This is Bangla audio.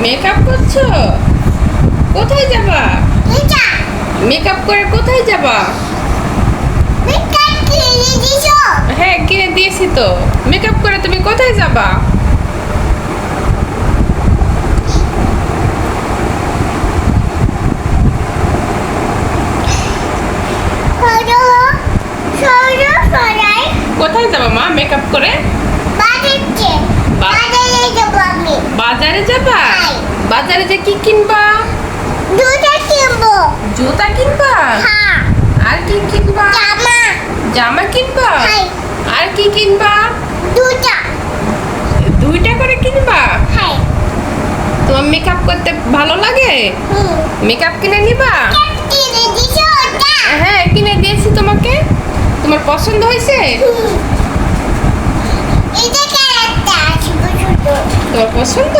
মেকআপ করছো? কোথায় যাবা? মেকআপ করে কোথায় যাবা? হ্যাঁ, কিনে দিয়েছি তো। মেকআপ করে তুমি কোথায় যাবা? কোথায় যাবা মা মেকআপ করে? বাজারে যাবা? বাজারে যে কি কিনবা? জুতা কিনবা? আর কি কিনবা? জামা কিনবা? আর কি কিনবা? দুইটা করে কিনবা? তোমার মেকআপ করতে ভালো লাগে? মেকআপ কিনে নিবা? হ্যাঁ, কিনে দিয়েছি তোমাকে। তোমার পছন্দ হয়েছে? তোমার পছন্দ?